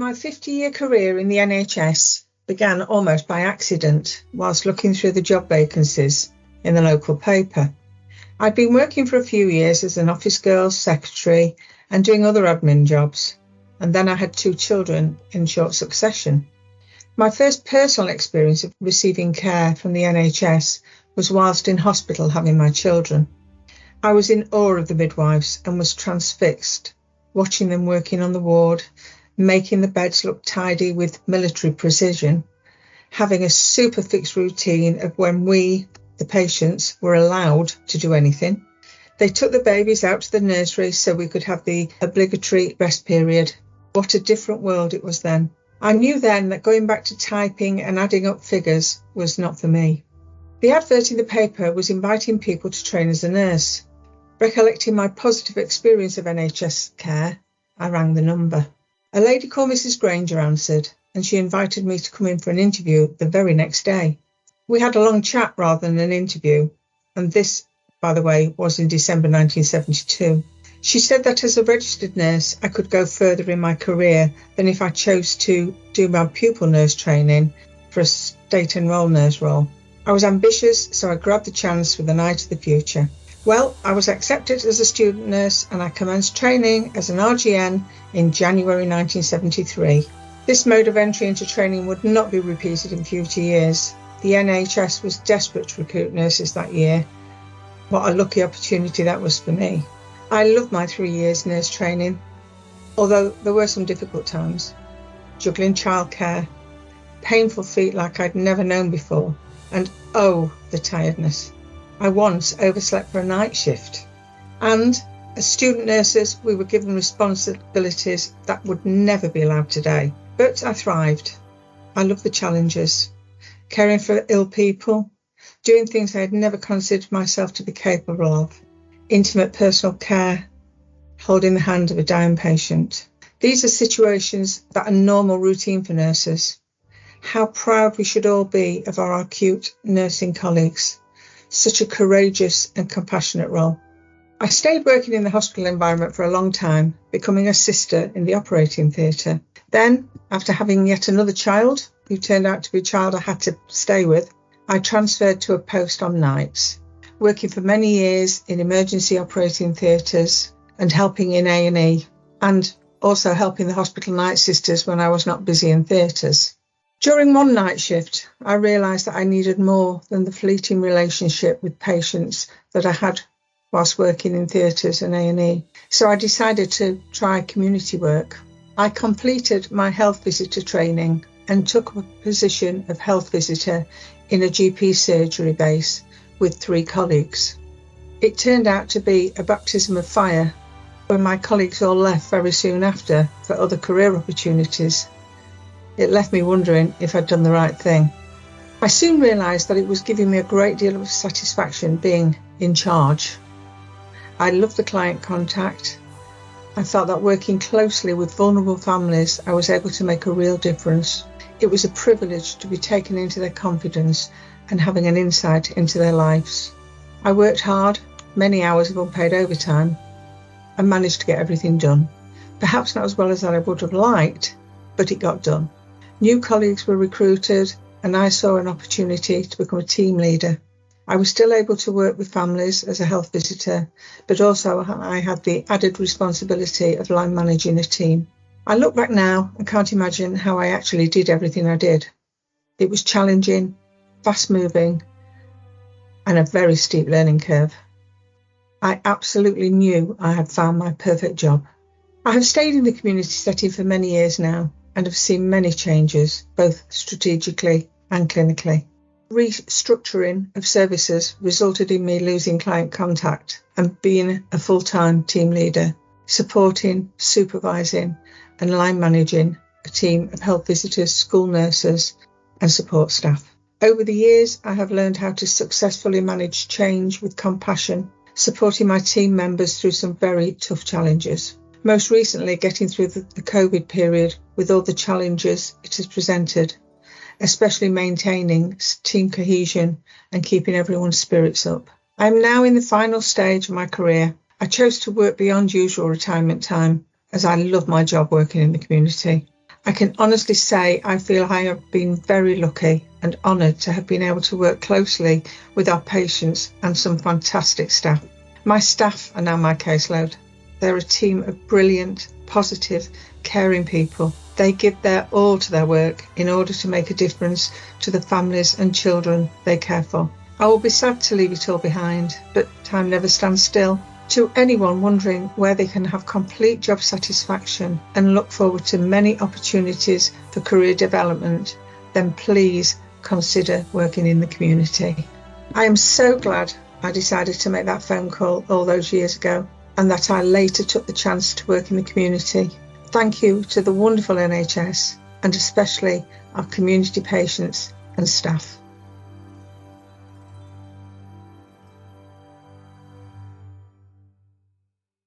My 50-year career in the NHS began almost by accident whilst looking through the job vacancies in the local paper. I'd been working for a few years as an office girl, secretary, and doing other admin jobs, and then I had 2 children in short succession. My first personal experience of receiving care from the NHS was whilst in hospital having my children. I was in awe of the midwives and was transfixed, watching them working on the ward, making the beds look tidy with military precision, having a super fixed routine of when we, the patients, were allowed to do anything. They took the babies out to the nursery so we could have the obligatory rest period. What a different world it was then. I knew then that going back to typing and adding up figures was not for me. The advert in the paper was inviting people to train as a nurse. Recollecting my positive experience of NHS care, I rang the number. A lady called Mrs. Granger answered, and she invited me to come in for an interview the very next day. We had a long chat rather than an interview, and this, by the way, was in December 1972. She said that as a registered nurse, I could go further in my career than if I chose to do my pupil nurse training for a state enrolled nurse role. I was ambitious, so I grabbed the chance with an eye to the future. Well, I was accepted as a student nurse and I commenced training as an RGN in January 1973. This mode of entry into training would not be repeated in future years. The NHS was desperate to recruit nurses that year. What a lucky opportunity that was for me. I loved my 3 years nurse training, although there were some difficult times. Juggling childcare, painful feet like I'd never known before, and oh, the tiredness. I once overslept for a night shift, and as student nurses we were given responsibilities that would never be allowed today. But I thrived. I loved the challenges, caring for ill people, doing things I had never considered myself to be capable of, intimate personal care, holding the hand of a dying patient. These are situations that are normal routine for nurses. How proud we should all be of our acute nursing colleagues. Such a courageous and compassionate role. I stayed working in the hospital environment for a long time, becoming a sister in the operating theatre. Then, after having yet another child, who turned out to be a child I had to stay with, I transferred to a post on nights, working for many years in emergency operating theatres and helping in A&E, and also helping the hospital night sisters when I was not busy in theatres. During one night shift, I realised that I needed more than the fleeting relationship with patients that I had whilst working in theatres and A&E. So I decided to try community work. I completed my health visitor training and took a position of health visitor in a GP surgery base with 3 colleagues. It turned out to be a baptism of fire when my colleagues all left very soon after for other career opportunities. It left me wondering if I'd done the right thing. I soon realised that it was giving me a great deal of satisfaction being in charge. I loved the client contact. I felt that working closely with vulnerable families, I was able to make a real difference. It was a privilege to be taken into their confidence and having an insight into their lives. I worked hard, many hours of unpaid overtime, and managed to get everything done. Perhaps not as well as I would have liked, but it got done. New colleagues were recruited and I saw an opportunity to become a team leader. I was still able to work with families as a health visitor, but also I had the added responsibility of line managing a team. I look back now and can't imagine how I actually did everything I did. It was challenging, fast moving, and a very steep learning curve. I absolutely knew I had found my perfect job. I have stayed in the community setting for many years now and have seen many changes, both strategically and clinically. Restructuring of services resulted in me losing client contact and being a full-time team leader, supporting, supervising and line managing a team of health visitors, school nurses and support staff. Over the years, I have learned how to successfully manage change with compassion, supporting my team members through some very tough challenges. Most recently, getting through the COVID period with all the challenges it has presented, especially maintaining team cohesion and keeping everyone's spirits up. I am now in the final stage of my career. I chose to work beyond usual retirement time as I love my job working in the community. I can honestly say I feel I have been very lucky and honoured to have been able to work closely with our patients and some fantastic staff. My staff are now my caseload. They're a team of brilliant, positive, caring people. They give their all to their work in order to make a difference to the families and children they care for. I will be sad to leave it all behind, but time never stands still. To anyone wondering where they can have complete job satisfaction and look forward to many opportunities for career development, then please consider working in the community. I am so glad I decided to make that phone call all those years ago, and that I later took the chance to work in the community. Thank you to the wonderful NHS and especially our community patients and staff.